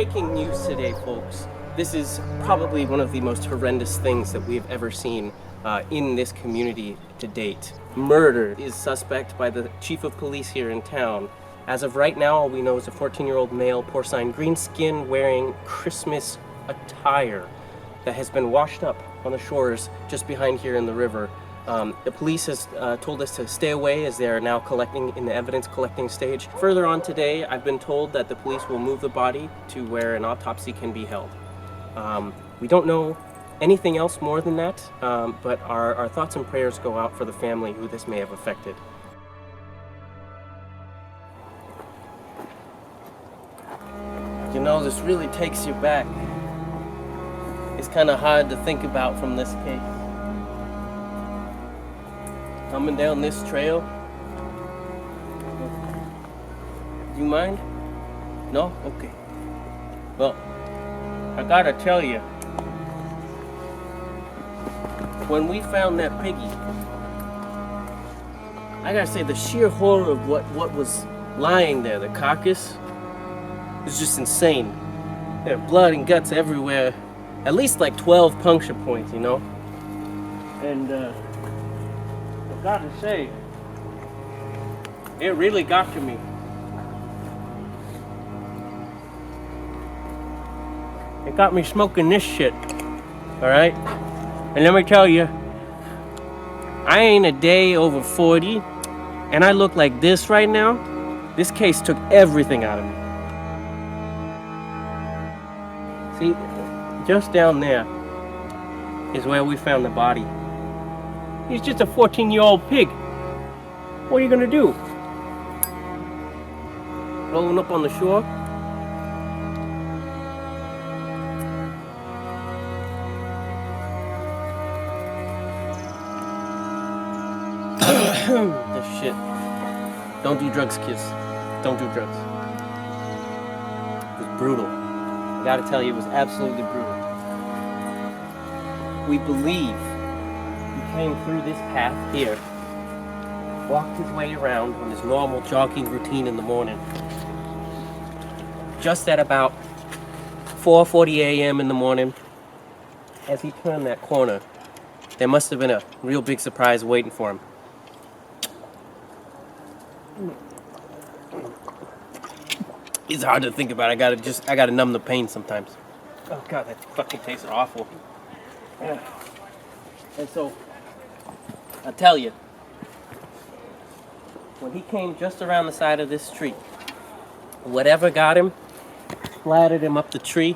breaking news today, folks. This is probably one of the most horrendous things that we've ever seen in this community to date. Murder is suspect by the chief of police here in town. As of right now, all we know is a 14-year-old male, porcine green skin, wearing Christmas attire that has been washed up on the shores just behind here in the river. The police has told us to stay away as they are now collecting in the evidence collecting stage. Further on today, I've been told that the police will move the body to where an autopsy can be held. We don't know anything else more than that, but our thoughts and prayers go out for the family who this may have affected. You know, this really takes you back. It's kind of hard to think about from this case. Coming down this trail. Do you mind? No? Okay. Well, I gotta tell you, when we found that piggy, I gotta say the sheer horror of what was lying there, the carcass, was just insane. There were blood and guts everywhere. At least like 12 puncture points, you know? And I gotta say, it really got to me. It got me smoking this shit, alright? And let me tell you, I ain't a day over 40, and I look like this right now. This case took everything out of me. See, just down there is where we found the body. He's just a 14-year-old pig. What are you gonna do? Rolling up on the shore? This shit. Don't do drugs, kids. Don't do drugs. It was brutal. I gotta tell you, it was absolutely brutal. We believe he came through this path here, walked his way around on his normal jogging routine in the morning. Just at about 4:40 a.m. in the morning, as he turned that corner, there must have been a real big surprise waiting for him. It's hard to think about. I gotta numb the pain sometimes. Oh god, that fucking tastes awful. Yeah. And so, I tell you, when he came just around the side of this tree, whatever got him, splattered him up the tree,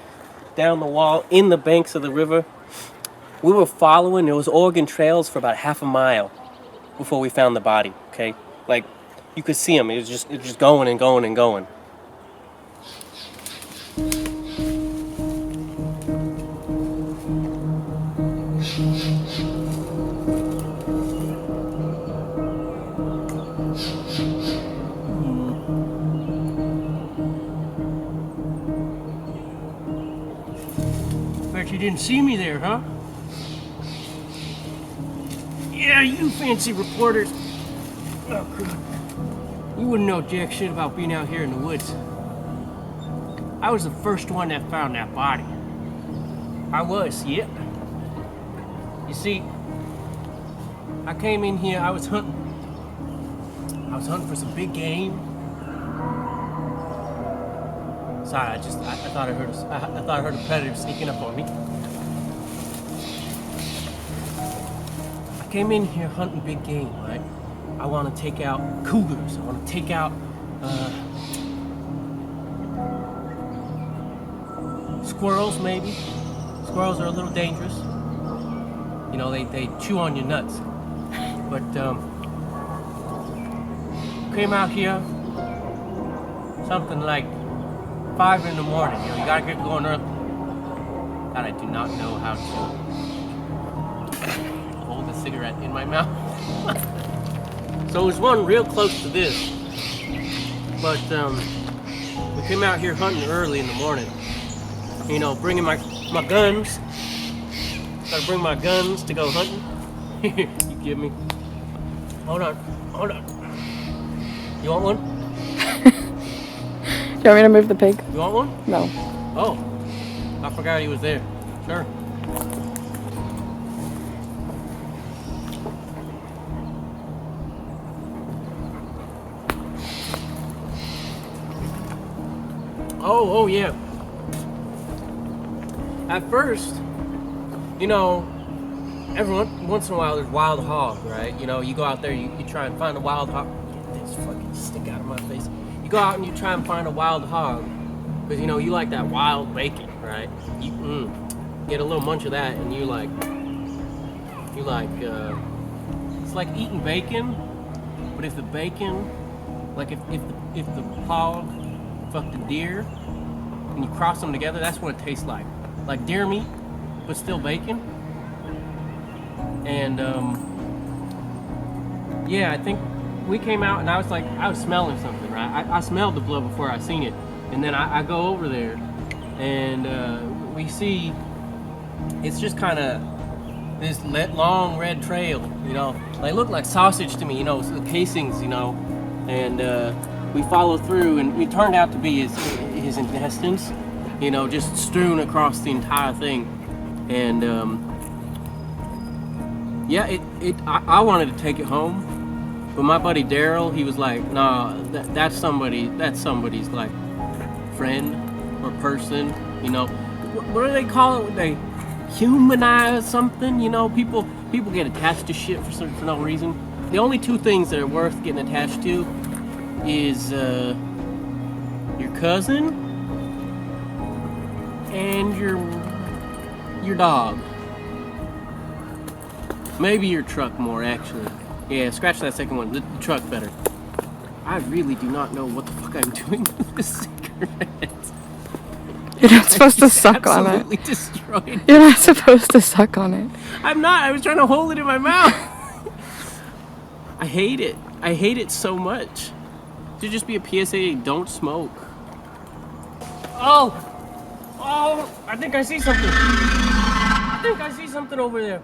down the wall, in the banks of the river. We were following, there was Oregon trails for about half a mile before we found the body, okay? Like, you could see him, it was just going and going and going. Bet you didn't see me there, huh? Yeah, you fancy reporters. Oh, God. You wouldn't know jack shit about being out here in the woods. I was the first one that found that body. I was, yep. You see, I came in here, I was hunting. I was hunting for some big game. Sorry, I thought I heard a predator sneaking up on me. I came in here hunting big game, right? I want to take out cougars. I want to take out squirrels, maybe. Squirrels are a little dangerous. You know, they chew on your nuts. But came out here something like 5 in the morning. You know, you gotta get going early. God, I do not know how to hold a cigarette in my mouth. So there's one real close to this. But we came out here hunting early in the morning. You know, bringing my guns. Gotta bring my guns to go hunting. You give me. Hold on. You want one? Do you want me to move the pig? You want one? No. Oh, I forgot he was there. Sure. Oh yeah. At first, you know, once in a while there's wild hog, right? You know, you go out there, you try and find a wild hog. Get this fucking stick out of my face. You go out and you try and find a wild hog, because, you know, you like that wild bacon, right? You get a little munch of that, and you like, it's like eating bacon, but if the bacon, like if the hog fucked a deer, and you cross them together, that's what it tastes like deer meat, but still bacon. And yeah, I think we came out and I was smelling something, right? I smelled the blood before I seen it, and then I go over there, and we see it's just kind of this long red trail, you know, like look like sausage to me, you know, the casings, you know, and we follow through, and it turned out to be his intestines, you know, just strewn across the entire thing, and yeah, I wanted to take it home, but my buddy Daryl, he was like, nah, that's somebody's like friend or person, you know. What do they call it when they humanize something? You know, people get attached to shit for no reason. The only two things that are worth getting attached to is your cousin and your dog. Maybe your truck more, actually. Yeah, scratch that second one. The truck better. I really do not know what the fuck I'm doing with this cigarette. You're not supposed to suck on it. Absolutely destroyed it. You're not supposed to suck on it. I'm not. I was trying to hold it in my mouth. I hate it. I hate it so much. It should just be a PSA, don't smoke. Oh, I think I see something. I think I see something over there.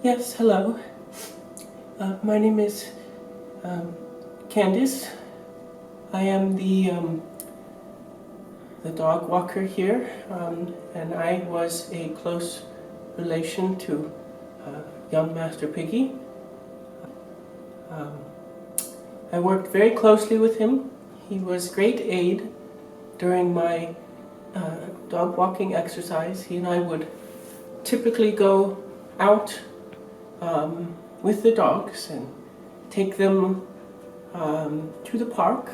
Yes, hello. My name is Candice. I am the dog walker here, and I was a close relation to young Master Piggy. I worked very closely with him. He was great aid during my dog walking exercise. He and I would typically go out with the dogs and take them to the park,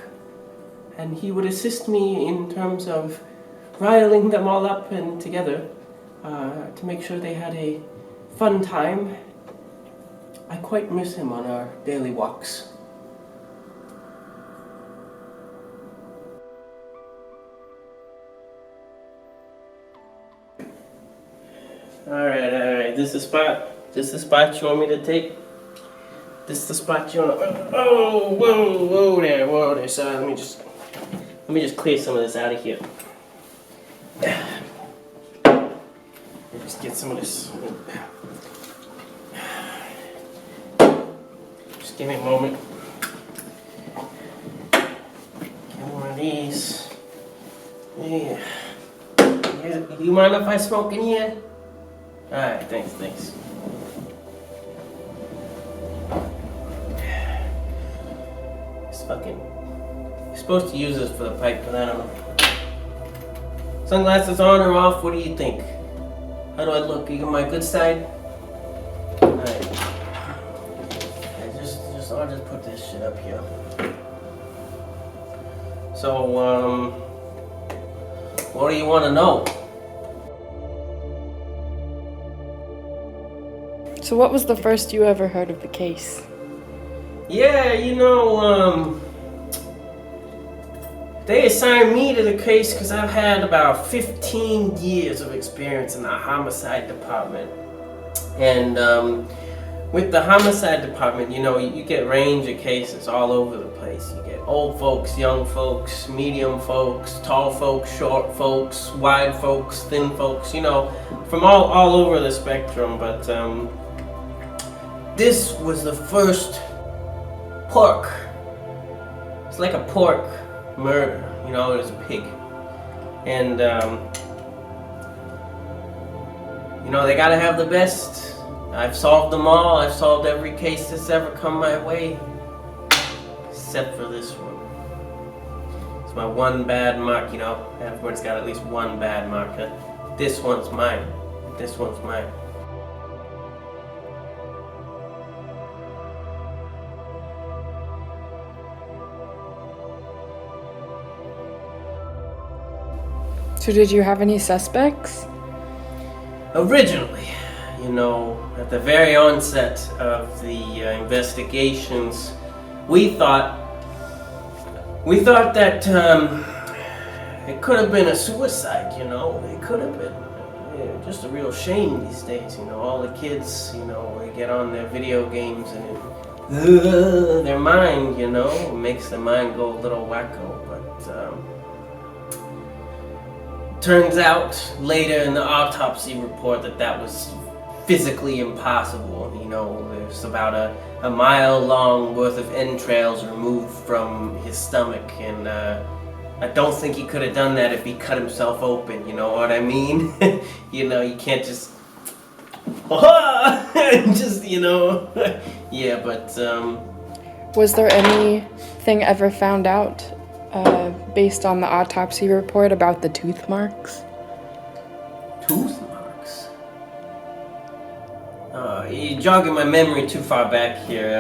and he would assist me in terms of riling them all up and together to make sure they had a fun time. I quite miss him on our daily walks. Alright, this is the spot. This the spot you want me to take? This the spot you want to... Oh, whoa there, So let me just clear some of this out of here. Just get some of this. Just give me a moment. Get one of these. Yeah. You mind if I smoke in here? Alright, thanks. You're supposed to use this for the pipe, but I don't know. Sunglasses on or off? What do you think? How do I look? Are you on my good side? Alright. I'll just put this shit up here. So, what do you want to know? So what was the first you ever heard of the case? Yeah, they assigned me to the case because I've had about 15 years of experience in the homicide department. And with the homicide department, you get range of cases all over the place. You get old folks, young folks, medium folks, tall folks, short folks, wide folks, thin folks, from all over the spectrum. But this was the first pork. It's like a pork murder, it was a pig. And, they gotta have the best. I've solved them all. I've solved every case that's ever come my way. Except for this one. It's my one bad mark, Everyone's got at least one bad mark. This one's mine. This one's mine. So did you have any suspects? Originally, at the very onset of the investigations, we thought that it could have been a suicide. It could have been just a real shame these days. All the kids, they get on their video games and their mind, makes their mind go a little wacko. But turns out later in the autopsy report that was physically impossible. There's about a mile long worth of entrails removed from his stomach, and I don't think he could have done that if he cut himself open, you know what I mean? You can't just yeah, but Was there anything ever found out based on the autopsy report about the tooth marks? Tooth marks? You're jogging my memory too far back here.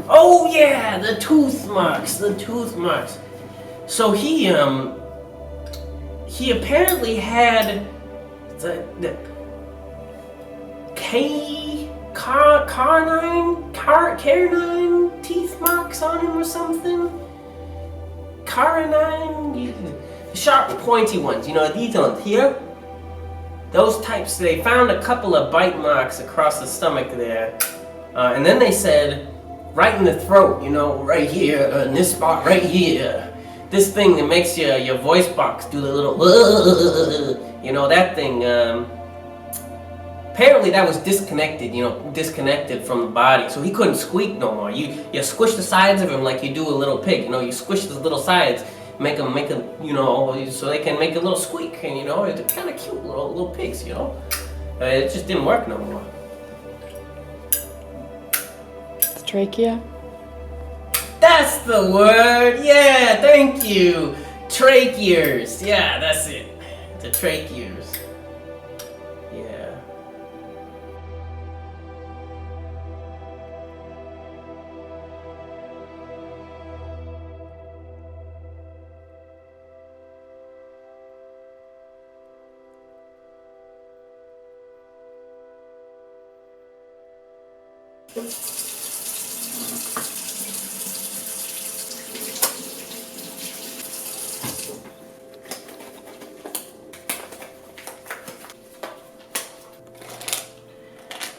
Oh yeah, the tooth marks. So he apparently had the canine teeth marks on him or something. Canine, sharp, pointy ones. These ones here. Those types. They found a couple of bite marks across the stomach there, and then they said, right in the throat. Right here, in this spot, right here. This thing that makes your voice box do the little, that thing. Apparently that was disconnected from the body, so he couldn't squeak no more. You squish the sides of him like you do a little pig. You squish the little sides, make them so they can make a little squeak, and they're kind of cute little pigs. It just didn't work no more. Trachea? That's the word! Yeah, thank you! Tracheas. Yeah, that's it. The tracheas. Yeah.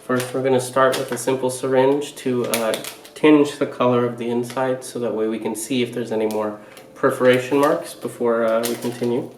First, we're going to start with a simple syringe to tinge the color of the inside so that way we can see if there's any more perforation marks before we continue.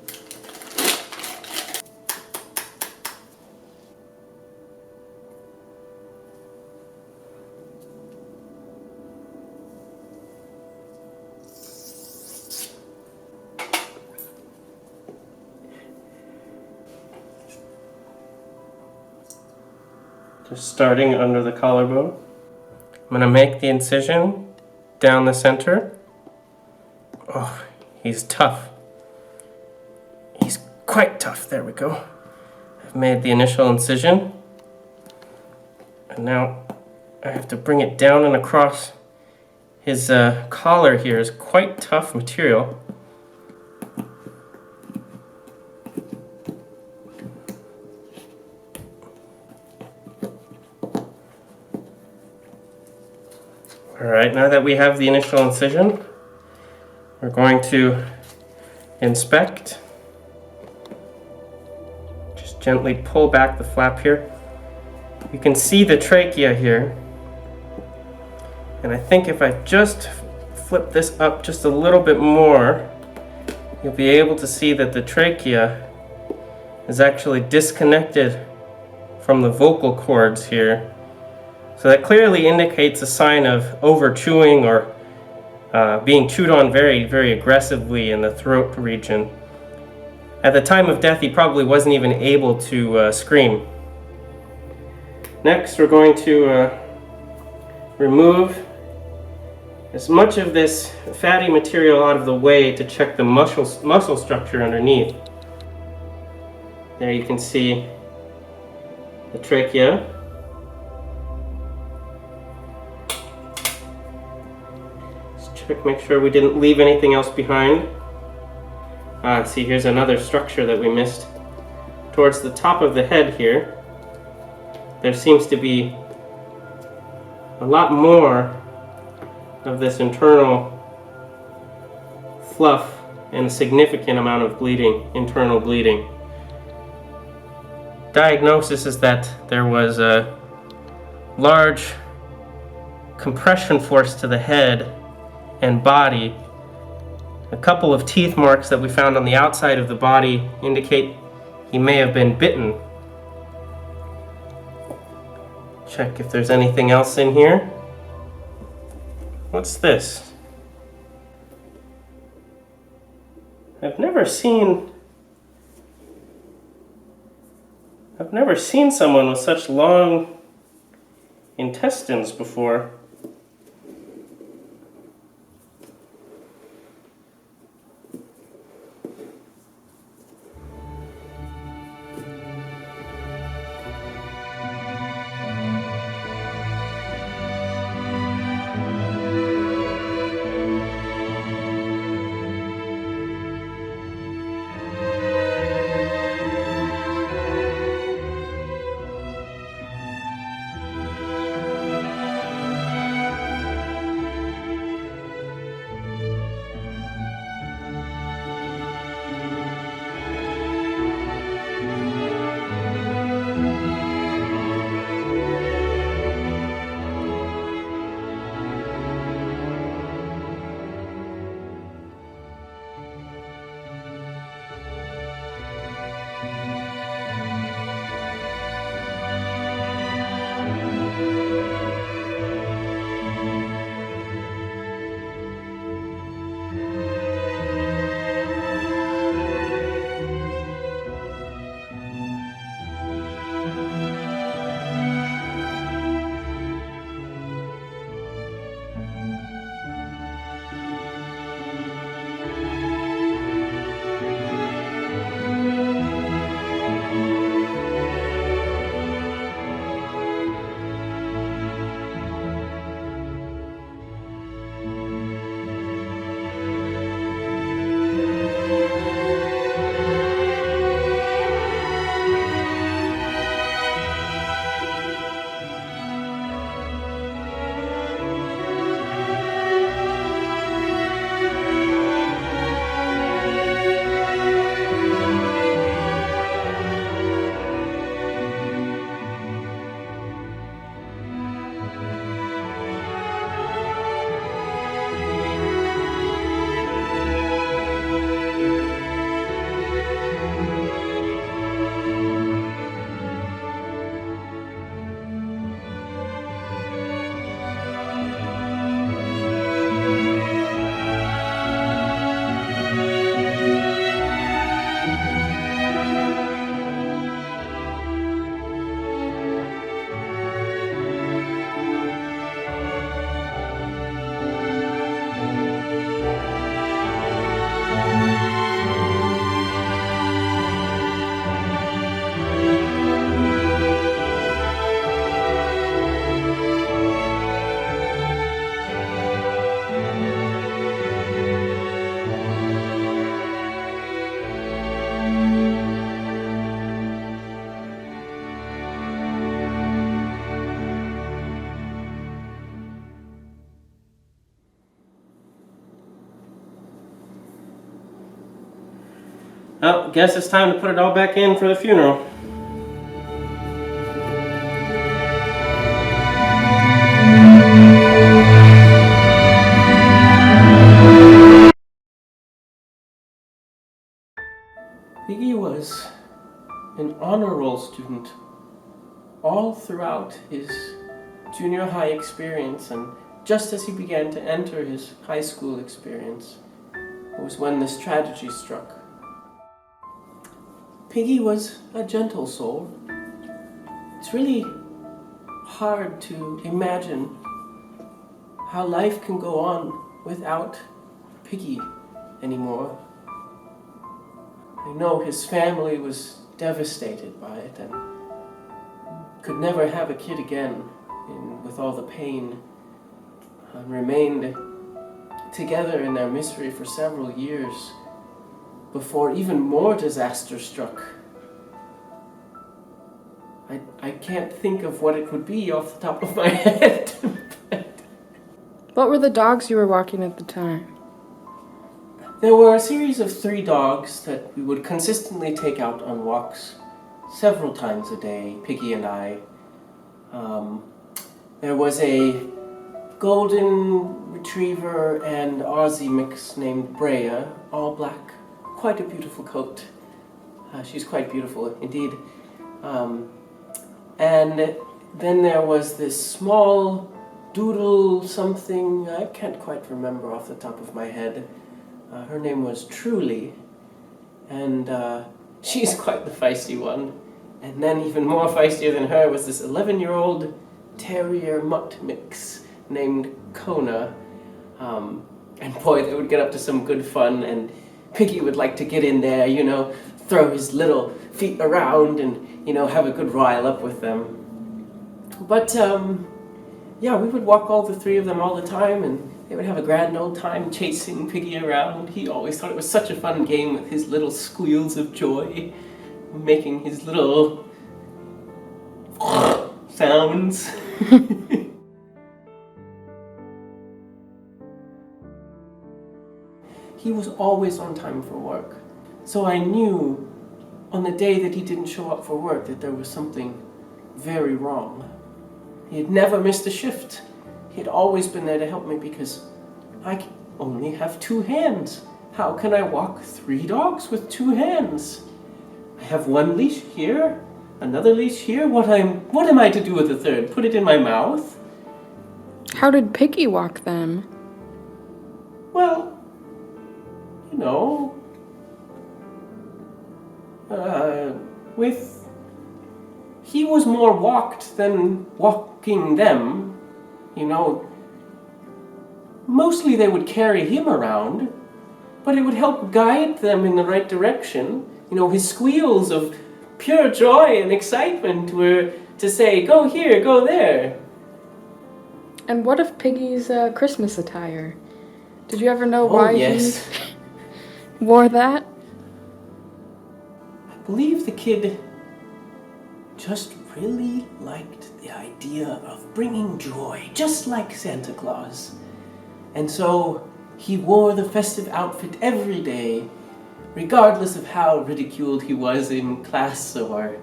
Just starting under the collarbone. I'm going to make the incision down the center. Oh, he's tough. He's quite tough. There we go. I've made the initial incision. And now I have to bring it down and across. His collar here is quite tough material. Alright, now that we have the initial incision, we're going to inspect. Just gently pull back the flap here. You can see the trachea here. And I think if I just flip this up just a little bit more, you'll be able to see that the trachea is actually disconnected from the vocal cords here. So that clearly indicates a sign of over chewing or being chewed on very, very aggressively in the throat region. At the time of death, he probably wasn't even able to scream. Next, we're going to remove as much of this fatty material out of the way to check the muscle structure underneath. There you can see the trachea. Let's check, make sure we didn't leave anything else behind. See, here's another structure that we missed. Towards the top of the head here, there seems to be a lot more of this internal fluff and a significant amount of bleeding, internal bleeding. Diagnosis is that there was a large compression force to the head and body. A couple of teeth marks that we found on the outside of the body indicate he may have been bitten. Check if there's anything else in here. What's this? I've never seen someone with such long intestines before. Well, guess it's time to put it all back in for the funeral. Piggy was an honor roll student all throughout his junior high experience, and just as he began to enter his high school experience was when this tragedy struck. Piggy was a gentle soul. It's really hard to imagine how life can go on without Piggy anymore. I know his family was devastated by it and could never have a kid again with all the pain, and remained together in their misery for several years before even more disaster struck. I can't think of what it would be off the top of my head. What were the dogs you were walking at the time? There were a series of 3 dogs that we would consistently take out on walks several times a day, Piggy and I. There was a golden retriever and Aussie mix named Brea, all black, quite a beautiful coat. She's quite beautiful indeed. And then there was this small doodle something, I can't quite remember off the top of my head. Her name was Truly, and she's quite the feisty one. And then even more feistier than her was this 11-year-old terrier mutt mix named Kona. And boy, they would get up to some good fun, and Piggy would like to get in there, throw his little feet around and, have a good rile up with them. But, yeah, we would walk all the 3 of them all the time, and they would have a grand old time chasing Piggy around. He always thought it was such a fun game with his little squeals of joy, making his little sounds. He was always on time for work. So I knew on the day that he didn't show up for work that there was something very wrong. He had never missed a shift. He had always been there to help me because I only have 2 hands. How can I walk 3 dogs with 2 hands? I have 1 leash here, another leash here. What am I to do with the 3rd? Put it in my mouth? How did Piggy walk them? Well, he was more walked than walking them, Mostly they would carry him around, but it would help guide them in the right direction. His squeals of pure joy and excitement were to say, go here, go there. And what of Piggy's Christmas attire? Did you ever know why he wore that? I believe the kid just really liked the idea of bringing joy, just like Santa Claus. And so he wore the festive outfit every day, regardless of how ridiculed he was in class or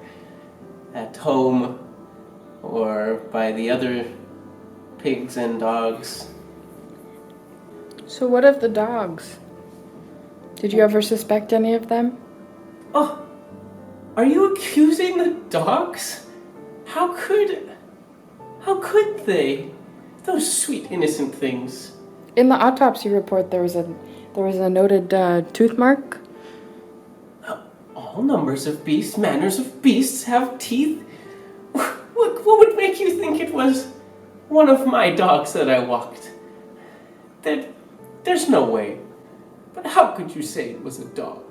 at home or by the other pigs and dogs. So what of the dogs? Did you ever suspect any of them? Oh, are you accusing the dogs? How could they? Those sweet innocent things. In the autopsy report, there was a noted tooth mark. All numbers of beasts, manners of beasts have teeth. What would make you think it was one of my dogs that I walked? There's no way. But how could you say it was a dog?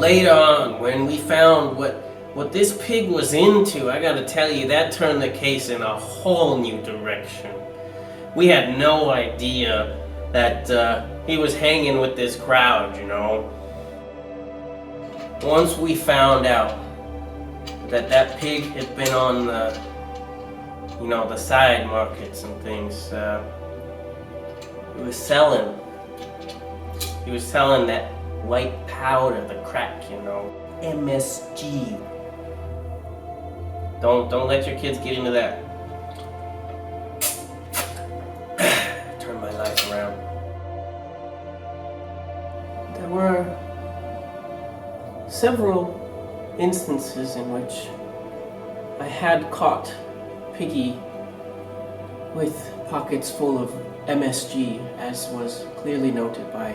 later on, when we found what this pig was into, I gotta tell you, that turned the case in a whole new direction. We had no idea that he was hanging with this crowd, you know. Once we found out that pig had been on the, you know, the side markets and things, he was selling that white powder, the crack, you know, MSG. Don't let your kids get into that. Turn my life around. There were several instances in which I had caught Piggy with pockets full of MSG, as was clearly noted by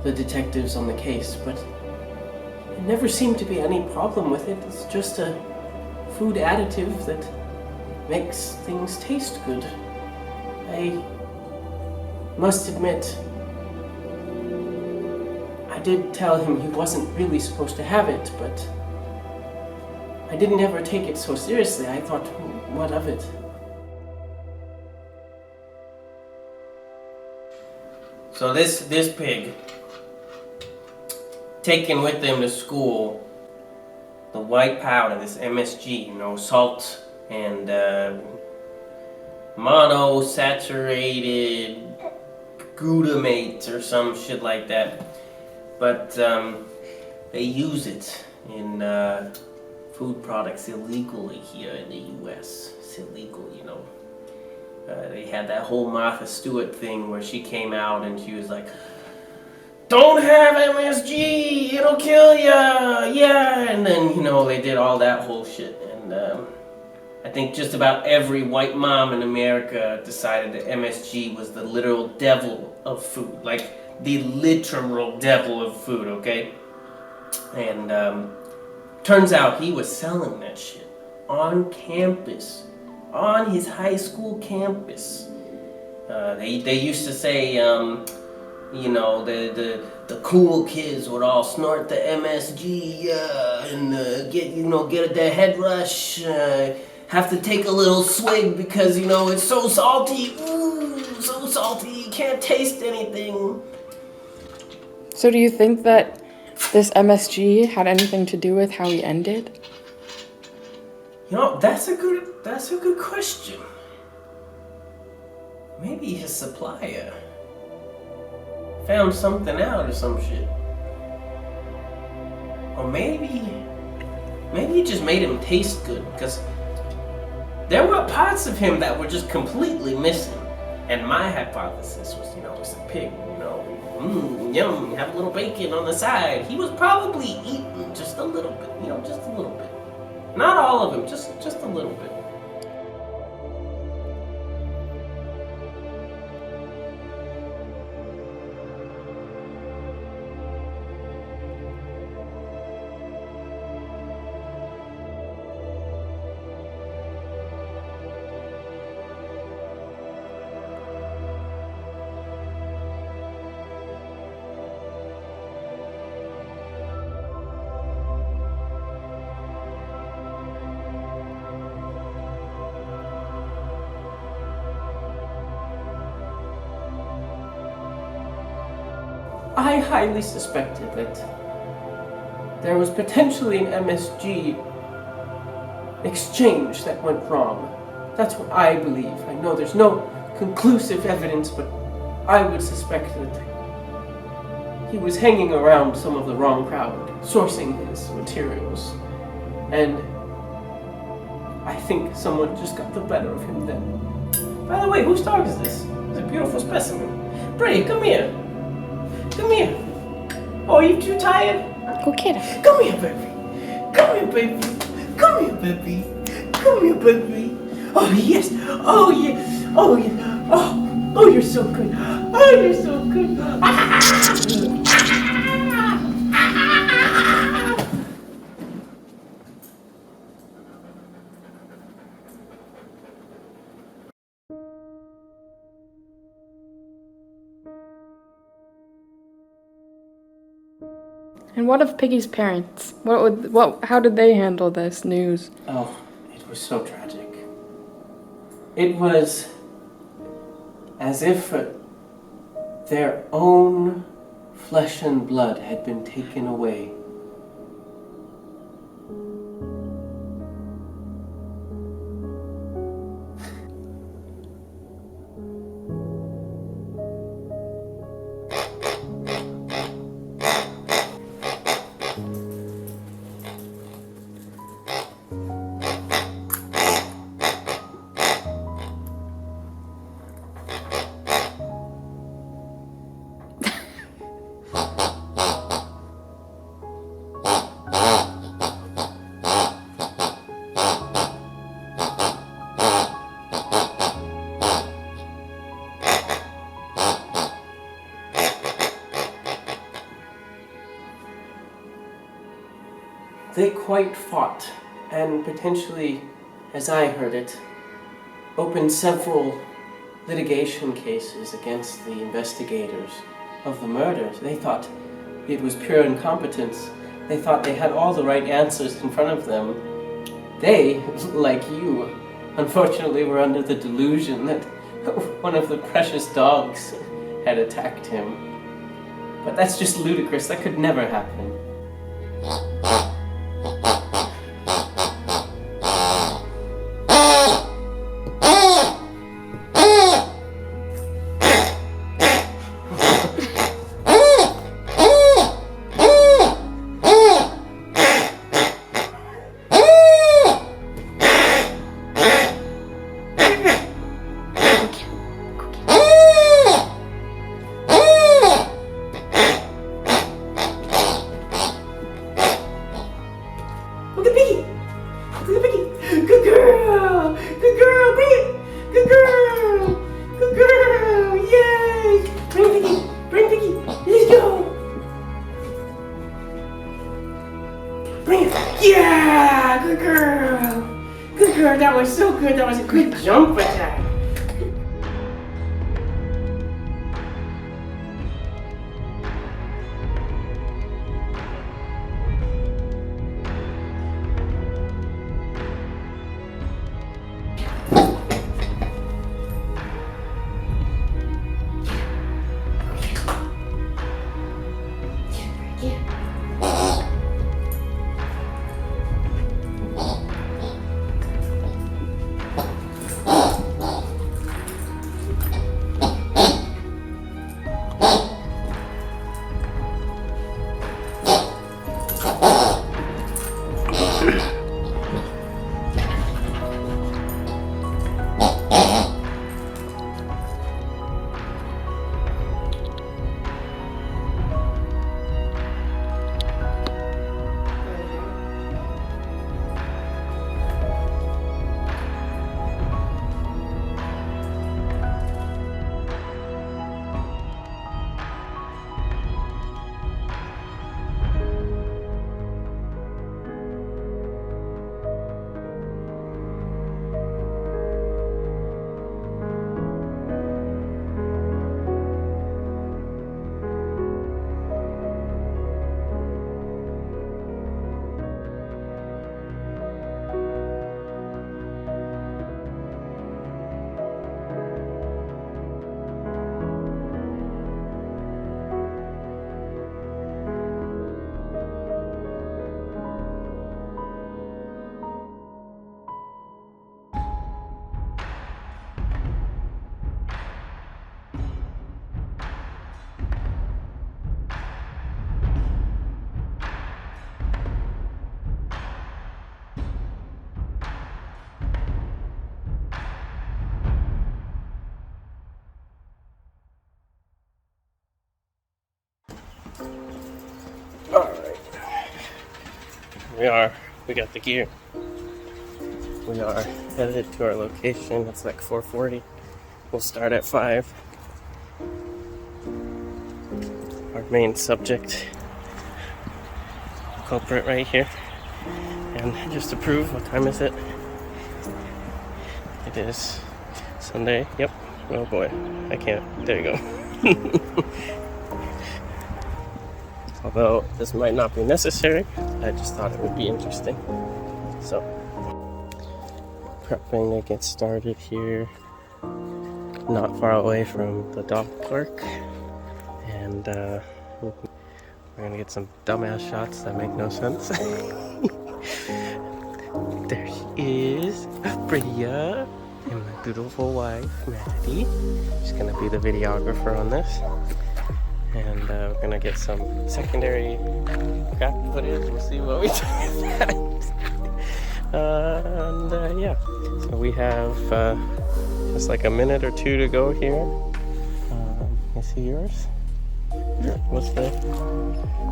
the detectives on the case, but there never seemed to be any problem with it. It's just a food additive that makes things taste good. I must admit, I did tell him he wasn't really supposed to have it, but I didn't ever take it so seriously. I thought, what of it? So this pig, taken with them to school, the white powder, this MSG, you know, salt and monosaturated glutamate or some shit like that. But they use it in food products illegally here in the US. It's illegal, you know. They had that whole Martha Stewart thing where she came out and she was like, "Don't have MSG, it'll kill ya, yeah." And then, you know, they did all that whole shit. And I think just about every white mom in America decided that MSG was the literal devil of food. Like, the literal devil of food, okay? And turns out he was selling that shit on campus, on his high school campus. They used to say, you know, the cool kids would all snort the MSG and get their head rush. Have to take a little swig because, you know, it's so salty. Ooh, so salty, you can't taste anything. So do you think that this MSG had anything to do with how he ended? You know, that's a good question. Maybe his supplier found something out or some shit. Or maybe it just made him taste good, because there were parts of him that were just completely missing. And my hypothesis was, you know, it's a pig, you know, yum, have a little bacon on the side. He was probably eating just a little bit, you know, just a little bit. Not all of him, just a little bit. I highly suspected that there was potentially an MSG exchange that went wrong. That's what I believe. I know there's no conclusive evidence, but I would suspect that he was hanging around some of the wrong crowd, sourcing his materials. And I think someone just got the better of him then. By the way, whose dog is this? It's a beautiful specimen. Bray, come here. Come here. Oh, are you too tired? Go get him. Come here, baby. Come here, baby. Come here, baby. Come here, baby. Oh, yes. Oh, yeah. Oh, yeah. Oh, you're so good. Oh, you're so good. And what of Piggy's parents? How did they handle this news? Oh, it was so tragic. It was as if their own flesh and blood had been taken away. They quite fought, and potentially, as I heard it, opened several litigation cases against the investigators of the murders. They thought it was pure incompetence. They thought they had all the right answers in front of them. They, like you, unfortunately were under the delusion that one of the precious dogs had attacked him. But that's just ludicrous. That could never happen. Yeah! Good girl! Good girl, that was so good. That was a good jump attack. Alright. We got the gear. We are headed to our location. It's like 4:40. We'll start at 5. Our main subject, culprit right here. And just to prove, what time is it? It is Sunday. Yep. Oh boy. I can't. There you go. Although this might not be necessary, I just thought it would be interesting. So, prepping to get started here, not far away from the dog park, and we're gonna get some dumbass shots that make no sense. There she is, Bria, and my beautiful wife, Maddie. She's gonna be the videographer on this. And we're gonna get some secondary crappy footage. We'll see what we do with that. And yeah, so we have just like a minute or two to go here. I see yours. What's the?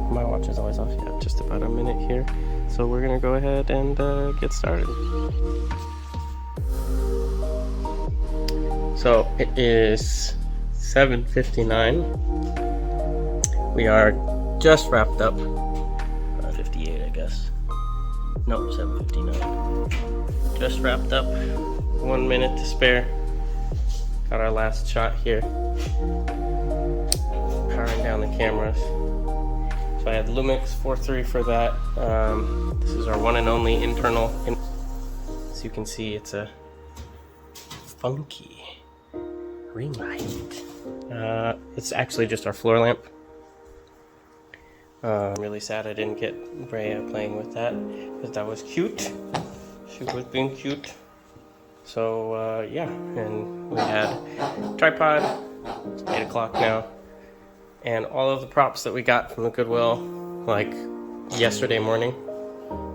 My watch is always off. Yeah, just about a minute here. So we're gonna go ahead and get started. So it is 7:59. We are just wrapped up. 58, I guess. No, 7:59. Just wrapped up. 1 minute to spare. Got our last shot here. Powering down the cameras. So I had Lumix 4.3 for that. This is our one and only internal. As you can see, it's a funky ring light. It's actually just our floor lamp. I'm really sad I didn't get Brea playing with that, because that was cute. She was being cute. So yeah, and we had tripod. It's 8 o'clock now, and all of the props that we got from the Goodwill, like yesterday morning,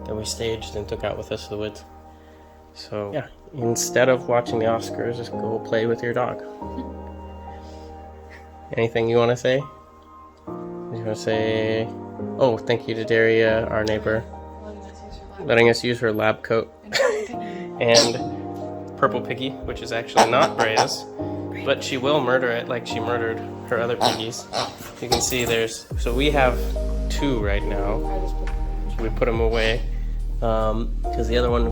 that we staged and took out with us to the woods. So yeah, instead of watching the Oscars, just go play with your dog. Anything you want to say? You want to say, oh, thank you to Daria, our neighbor, letting us use her lab coat, and Purple Piggy, which is actually not Brea's, but she will murder it like she murdered her other piggies. You can see so we have 2 right now. We put them away, because the other one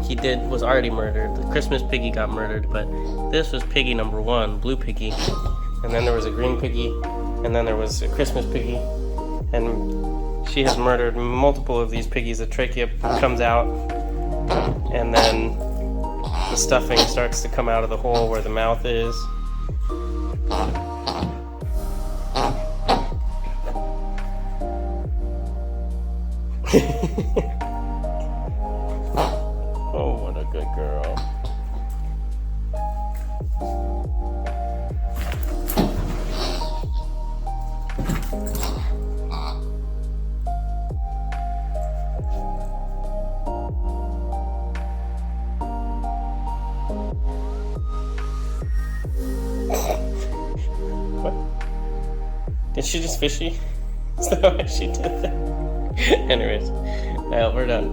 was already murdered. The Christmas Piggy got murdered, but this was Piggy number 1, Blue Piggy, and then there was a Green Piggy, and then there was a Christmas Piggy. And she has murdered multiple of these piggies. The trachea comes out, and then the stuffing starts to come out of the hole where the mouth is. Oh, what a good girl. Did she just fishy? Is that why she did that? Anyways, well, we're done.